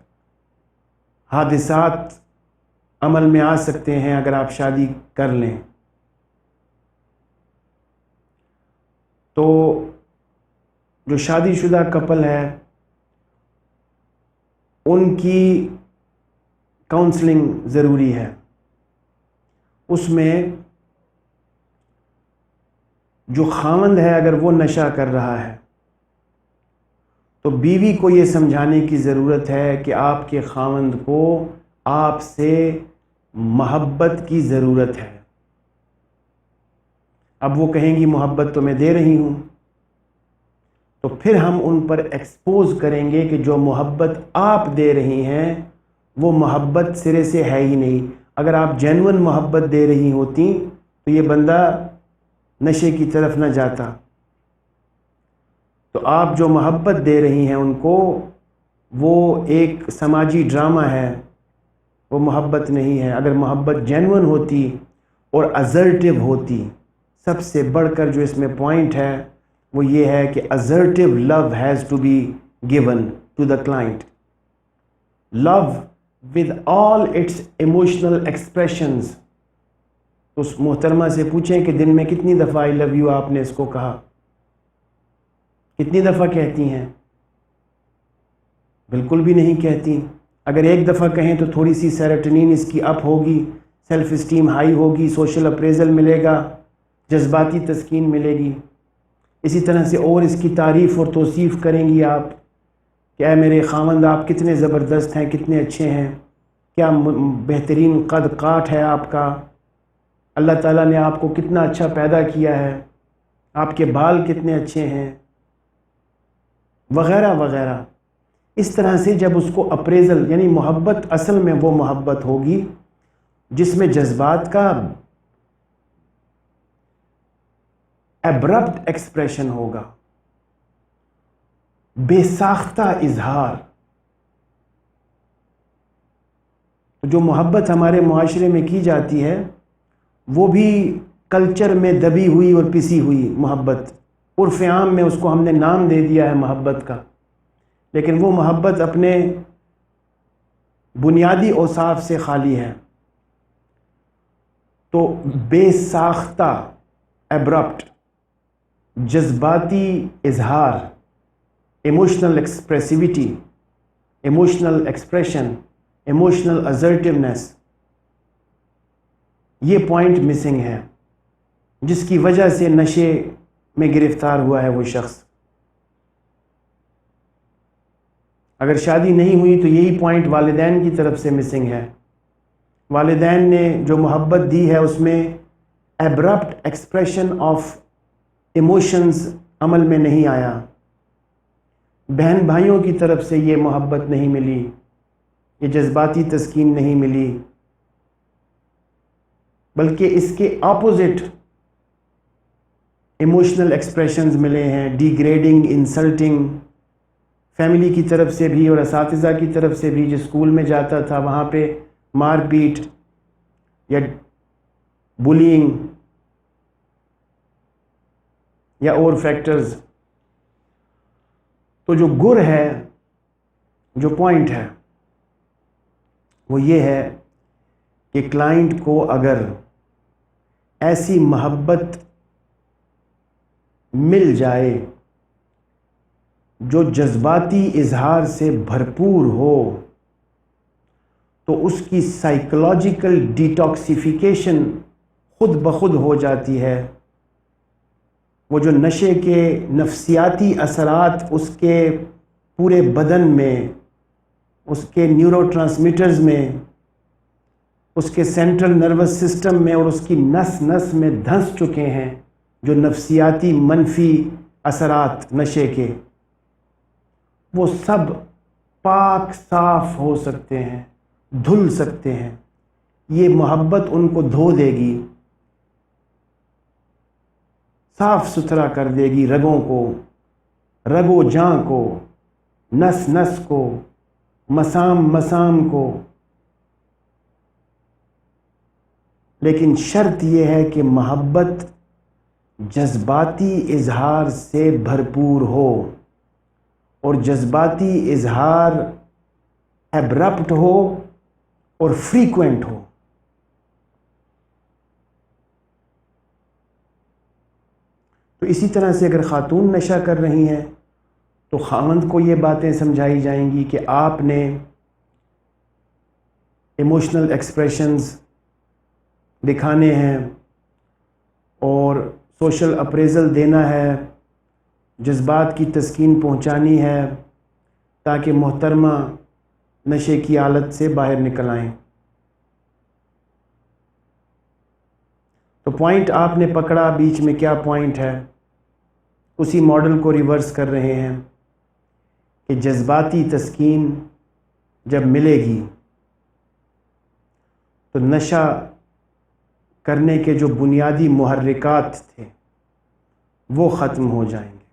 حادثات عمل میں آ سکتے ہیں اگر آپ شادی کر لیں۔ تو جو شادی شدہ کپل ہے ان کی کاؤنسلنگ ضروری ہے۔ اس میں جو خاوند ہے اگر وہ نشہ کر رہا ہے تو بیوی کو یہ سمجھانے کی ضرورت ہے کہ آپ کے خاوند کو آپ سے محبت کی ضرورت ہے۔ اب وہ کہیں گی محبت تو میں دے رہی ہوں، تو پھر ہم ان پر ایکسپوز کریں گے کہ جو محبت آپ دے رہی ہیں وہ محبت سرے سے ہے ہی نہیں۔ اگر آپ جینون محبت دے رہی ہوتی تو یہ بندہ نشے کی طرف نہ جاتا۔ تو آپ جو محبت دے رہی ہیں ان کو، وہ ایک سماجی ڈرامہ ہے، وہ محبت نہیں ہے۔ اگر محبت جینون ہوتی اور assertive ہوتی، سب سے بڑھ کر جو اس میں پوائنٹ ہے وہ یہ ہے کہ assertive love has to be given to the client. Love with all its emotional expressions. تو اس محترمہ سے پوچھیں کہ دن میں کتنی دفعہ I love you آپ نے اس کو کہا، کتنی دفعہ کہتی ہیں؟ بالکل بھی نہیں کہتی۔ اگر ایک دفعہ کہیں تو تھوڑی سی سیروٹونین اس کی اپ ہوگی، سیلف اسٹیم ہائی ہوگی، سوشل اپریزل ملے گا، جذباتی تسکین ملے گی۔ اسی طرح سے اور اس کی تعریف اور توصیف کریں گی آپ کہ اے میرے خاوند آپ کتنے زبردست ہیں، کتنے اچھے ہیں، کیا بہترین قد کاٹ ہے آپ کا، اللہ تعالیٰ نے آپ کو کتنا اچھا پیدا کیا ہے، آپ کے بال کتنے اچھے ہیں، وغیرہ وغیرہ۔ اس طرح سے جب اس کو اپریزل، یعنی محبت اصل میں وہ محبت ہوگی جس میں جذبات کا ایبرپٹ ایکسپریشن ہوگا، بے ساختہ اظہار۔ جو محبت ہمارے معاشرے میں کی جاتی ہے وہ بھی کلچر میں دبی ہوئی اور پسی ہوئی محبت، عرف عام میں اس کو ہم نے نام دے دیا ہے محبت کا، لیکن وہ محبت اپنے بنیادی اوصاف سے خالی ہے۔ تو بے ساختہ، ایبرپٹ، جذباتی اظہار، emotional expressivity, emotional expression, emotional assertiveness، یہ پوائنٹ مسنگ ہے، جس کی وجہ سے نشے میں گرفتار ہوا ہے وہ شخص۔ اگر شادی نہیں ہوئی تو یہی پوائنٹ والدین کی طرف سے مسنگ ہے۔ والدین نے جو محبت دی ہے اس میں ایبرپٹ ایکسپریشن آف ایموشنز عمل میں نہیں آیا، بہن بھائیوں کی طرف سے یہ محبت نہیں ملی، یہ جذباتی تسکین نہیں ملی، بلکہ اس کے اپوزٹ ایموشنل ایکسپریشنز ملے ہیں، ڈیگریڈنگ، انسلٹنگ، فیملی کی طرف سے بھی اور اساتذہ کی طرف سے بھی۔ جس اسکول میں جاتا تھا وہاں پہ مار پیٹ یا بولینگ یا اور فیکٹرز۔ تو جو گر ہے، جو پوائنٹ ہے وہ یہ ہے کہ کلائنٹ کو اگر ایسی محبت مل جائے جو جذباتی اظہار سے بھرپور ہو تو اس کی سائیکولوجیکل ڈیٹاکسیفیکیشن خود بخود ہو جاتی ہے. وہ جو نشے کے نفسیاتی اثرات اس کے پورے بدن میں، اس کے نیورو ٹرانسمیٹرز میں، اس کے سینٹرل نروس سسٹم میں اور اس کی نس نس میں دھنس چکے ہیں، جو نفسیاتی منفی اثرات نشے کے، وہ سب پاک صاف ہو سکتے ہیں، دھل سکتے ہیں. یہ محبت ان کو دھو دے گی، صاف ستھرا کر دے گی رگوں کو، رگ و جاں کو، نس نس کو، مسام مسام کو. لیکن شرط یہ ہے کہ محبت جذباتی اظہار سے بھرپور ہو، اور جذباتی اظہار ایبرپٹ ہو اور فریکوینٹ ہو. تو اسی طرح سے اگر خاتون نشہ کر رہی ہیں تو خاوند کو یہ باتیں سمجھائی جائیں گی کہ آپ نے ایموشنل ایکسپریشنز دکھانے ہیں اور سوشل اپریزل دینا ہے، جذبات کی تسکین پہنچانی ہے، تاکہ محترمہ نشے کی حالت سے باہر نکل آئیں. تو پوائنٹ آپ نے پکڑا، بیچ میں کیا پوائنٹ ہے؟ اسی ماڈل کو ریورس کر رہے ہیں کہ جذباتی تسکین جب ملے گی تو نشہ کرنے کے جو بنیادی محرکات تھے وہ ختم ہو جائیں گے.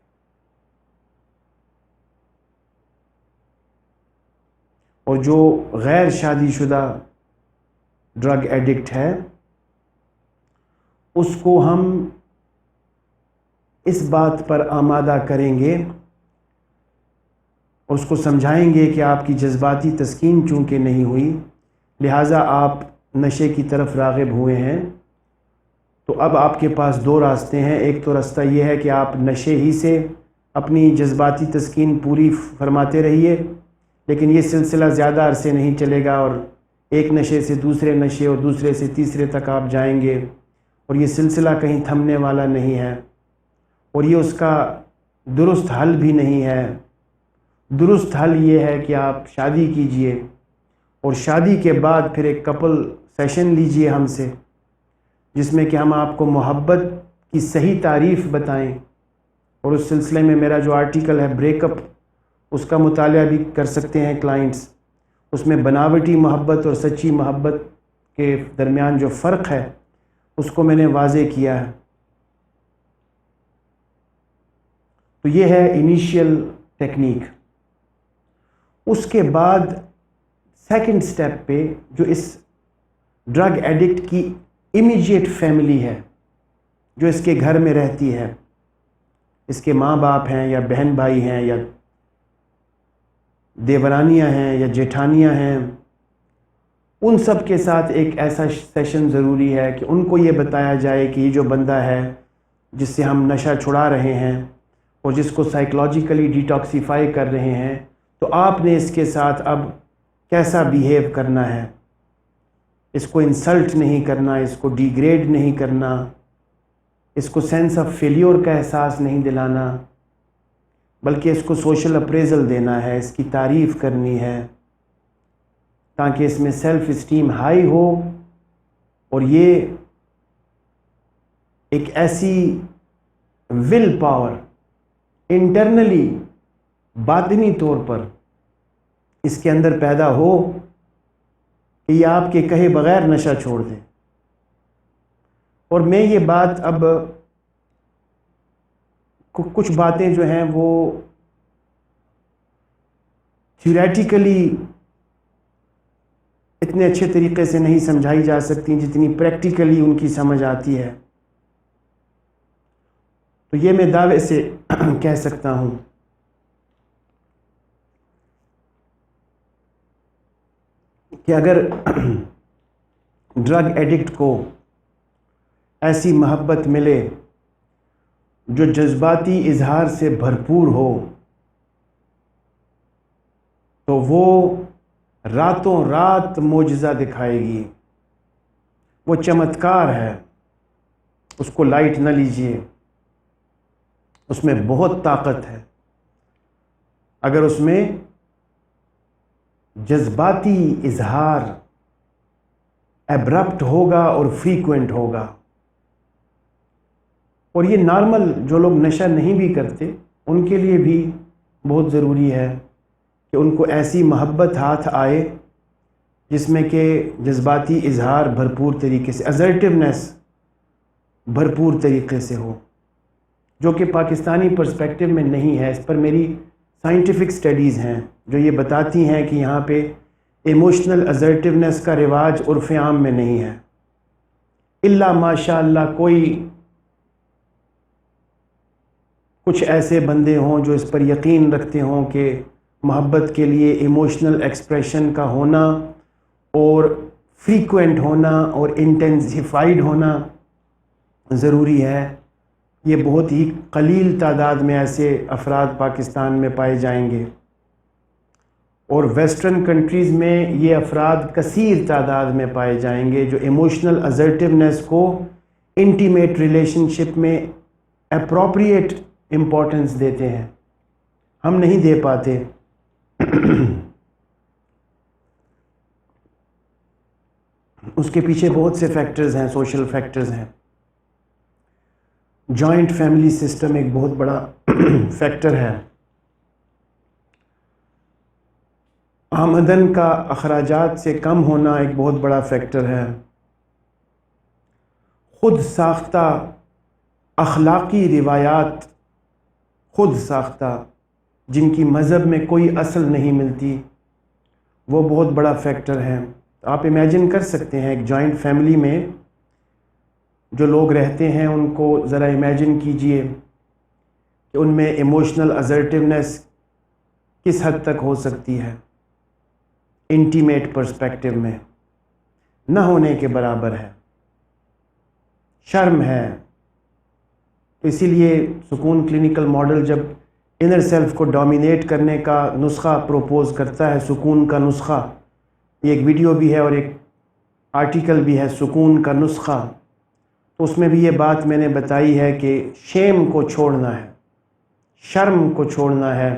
اور جو غیر شادی شدہ ڈرگ ایڈکٹ ہے اس کو ہم اس بات پر آمادہ کریں گے اور اس کو سمجھائیں گے کہ آپ کی جذباتی تسکین چونکہ نہیں ہوئی، لہٰذا آپ نشے کی طرف راغب ہوئے ہیں. تو اب آپ کے پاس دو راستے ہیں. ایک تو راستہ یہ ہے کہ آپ نشے ہی سے اپنی جذباتی تسکین پوری فرماتے رہیے، لیکن یہ سلسلہ زیادہ عرصے نہیں چلے گا، اور ایک نشے سے دوسرے نشے اور دوسرے سے تیسرے تک آپ جائیں گے، اور یہ سلسلہ کہیں تھمنے والا نہیں ہے، اور یہ اس کا درست حل بھی نہیں ہے. درست حل یہ ہے کہ آپ شادی کیجئے، اور شادی کے بعد پھر ایک کپل سیشن لیجئے ہم سے، جس میں کہ ہم آپ کو محبت کی صحیح تعریف بتائیں. اور اس سلسلے میں میرا جو آرٹیکل ہے بریک اپ، اس کا مطالعہ بھی کر سکتے ہیں کلائنٹس. اس میں بناوٹی محبت اور سچی محبت کے درمیان جو فرق ہے اس کو میں نے واضح کیا ہے. تو یہ ہے انیشیل ٹیکنیک. اس کے بعد سیکنڈ سٹیپ پہ جو اس ڈرگ ایڈکٹ کی امیجیٹ فیملی ہے، جو اس کے گھر میں رہتی ہے، اس کے ماں باپ ہیں یا بہن بھائی ہیں یا دیورانیاں ہیں یا جیٹھانیاں ہیں، ان سب کے ساتھ ایک ایسا سیشن ضروری ہے کہ ان کو یہ بتایا جائے کہ یہ جو بندہ ہے جس سے ہم نشہ چھڑا رہے ہیں اور جس کو سائیکلوجیکلی ڈیٹاکسیفائی کر رہے ہیں، تو آپ نے اس کے ساتھ اب کیسا بیہیو کرنا ہے. اس کو انسلٹ نہیں کرنا، اس کو ڈیگریڈ نہیں کرنا، اس کو سینس آف فیلیور کا احساس نہیں دلانا، بلکہ اس کو سوشل اپریزل دینا ہے، اس کی تعریف کرنی ہے، تاکہ اس میں سیلف اسٹیم ہائی ہو. اور یہ ایک ایسی ول پاور انٹرنلی، باطنی طور پر اس کے اندر پیدا ہو کہ یہ آپ کے کہے بغیر نشہ چھوڑ دیں. اور میں یہ بات اب کچھ باتیں جو ہیں وہ تھیوریٹیکلی اتنے اچھے طریقے سے نہیں سمجھائی جا سکتی جتنی پریکٹیکلی ان کی سمجھ آتی ہے. تو یہ میں دعوے سے کہہ سکتا ہوں کہ اگر ڈرگ ایڈکٹ کو ایسی محبت ملے جو جذباتی اظہار سے بھرپور ہو، تو وہ راتوں رات معجزہ دکھائے گی. وہ چمتکار ہے. اس کو لائٹ نہ لیجئے، اس میں بہت طاقت ہے۔ اگر اس میں جذباتی اظہار ایبرپٹ ہوگا اور فریکوینٹ ہوگا، اور یہ نارمل جو لوگ نشہ نہیں بھی کرتے ان کے لیے بھی بہت ضروری ہے کہ ان کو ایسی محبت ہاتھ آئے جس میں کہ جذباتی اظہار بھرپور طریقے سے، assertiveness بھرپور طریقے سے ہو، جو کہ پاکستانی پرسپیکٹو میں نہیں ہے۔ اس پر میری سائنٹیفک سٹڈیز ہیں جو یہ بتاتی ہیں کہ یہاں پہ ایموشنل assertiveness کا رواج عرف عام میں نہیں ہے، الا ماشاء اللہ کوئی کچھ ایسے بندے ہوں جو اس پر یقین رکھتے ہوں کہ محبت کے لیے ایموشنل ایکسپریشن کا ہونا اور فریکوینٹ ہونا اور انٹینسیفائیڈ ہونا ضروری ہے۔ یہ بہت ہی قلیل تعداد میں ایسے افراد پاکستان میں پائے جائیں گے، اور ویسٹرن کنٹریز میں یہ افراد کثیر تعداد میں پائے جائیں گے جو ایموشنل assertiveness کو انٹیمیٹ ریلیشن شپ میں اپروپریٹ امپورٹنس دیتے ہیں، ہم نہیں دے پاتے۔ اس کے پیچھے بہت سے فیکٹرز ہیں، سوشل فیکٹرز ہیں۔ جوائنٹ فیملی سسٹم ایک بہت بڑا فیکٹر ہے، آمدن کا اخراجات سے کم ہونا ایک بہت بڑا فیکٹر ہے، خود ساختہ اخلاقی روایات، خود ساختہ جن کی مذہب میں کوئی اصل نہیں ملتی، وہ بہت بڑا فیکٹر ہے۔ آپ امیجن کر سکتے ہیں ایک جوائنٹ فیملی میں جو لوگ رہتے ہیں ان کو ذرا امیجن کیجئے کہ ان میں ایموشنل assertiveness کس حد تک ہو سکتی ہے، انٹیمیٹ پرسپیکٹو میں نہ ہونے کے برابر ہے، شرم ہے۔ اسی لیے سکون کلینیکل ماڈل جب انر سیلف کو ڈومینیٹ کرنے کا نسخہ پروپوز کرتا ہے، سکون کا نسخہ، یہ ایک ویڈیو بھی ہے اور ایک آرٹیکل بھی ہے، سکون کا نسخہ، تو اس میں بھی یہ بات میں نے بتائی ہے کہ شیم کو چھوڑنا ہے، شرم کو چھوڑنا ہے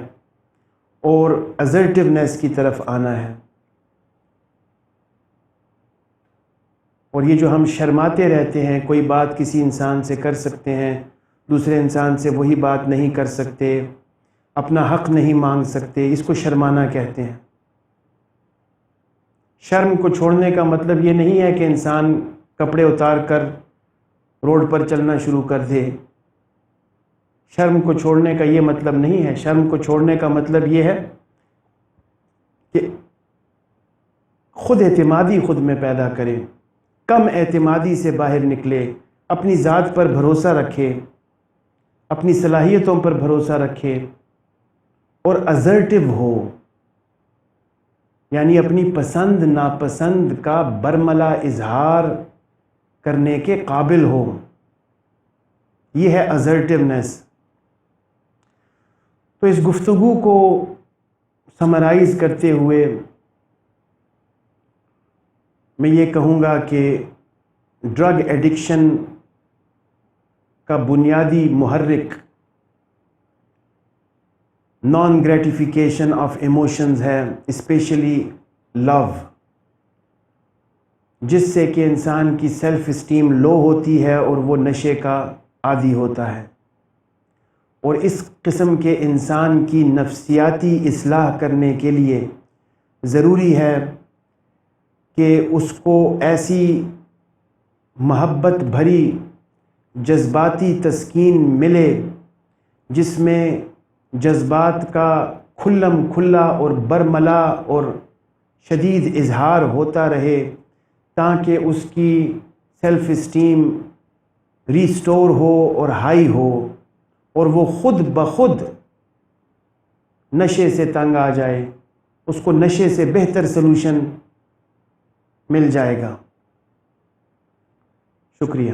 اور assertiveness کی طرف آنا ہے۔ اور یہ جو ہم شرماتے رہتے ہیں، کوئی بات کسی انسان سے کر سکتے ہیں، دوسرے انسان سے وہی بات نہیں کر سکتے، اپنا حق نہیں مانگ سکتے، اس کو شرمانا کہتے ہیں۔ شرم کو چھوڑنے کا مطلب یہ نہیں ہے کہ انسان کپڑے اتار کر روڈ پر چلنا شروع کر دے، شرم کو چھوڑنے کا یہ مطلب نہیں ہے۔ شرم کو چھوڑنے کا مطلب یہ ہے کہ خود اعتمادی خود میں پیدا کرے، کم اعتمادی سے باہر نکلے، اپنی ذات پر بھروسہ رکھے، اپنی صلاحیتوں پر بھروسہ رکھے اور assertive ہو، یعنی اپنی پسند ناپسند کا برملا اظہار کرنے کے قابل ہو، یہ ہے assertiveness۔ تو اس گفتگو کو سمرائز کرتے ہوئے میں یہ کہوں گا کہ ڈرگ ایڈکشن کا بنیادی محرک نان گریٹیفیکیشن آف ایموشنز ہے، اسپیشلی لو، جس سے کہ انسان کی سیلف اسٹیم لو ہوتی ہے اور وہ نشے کا عادی ہوتا ہے۔ اور اس قسم کے انسان کی نفسیاتی اصلاح کرنے کے لیے ضروری ہے کہ اس کو ایسی محبت بھری جذباتی تسکین ملے جس میں جذبات کا کھلم کھلا اور برملا اور شدید اظہار ہوتا رہے، تاکہ اس کی سیلف اسٹیم ریسٹور ہو اور ہائی ہو، اور وہ خود بخود نشے سے تنگ آ جائے، اس کو نشے سے بہتر سلوشن مل جائے گا۔ شکریہ۔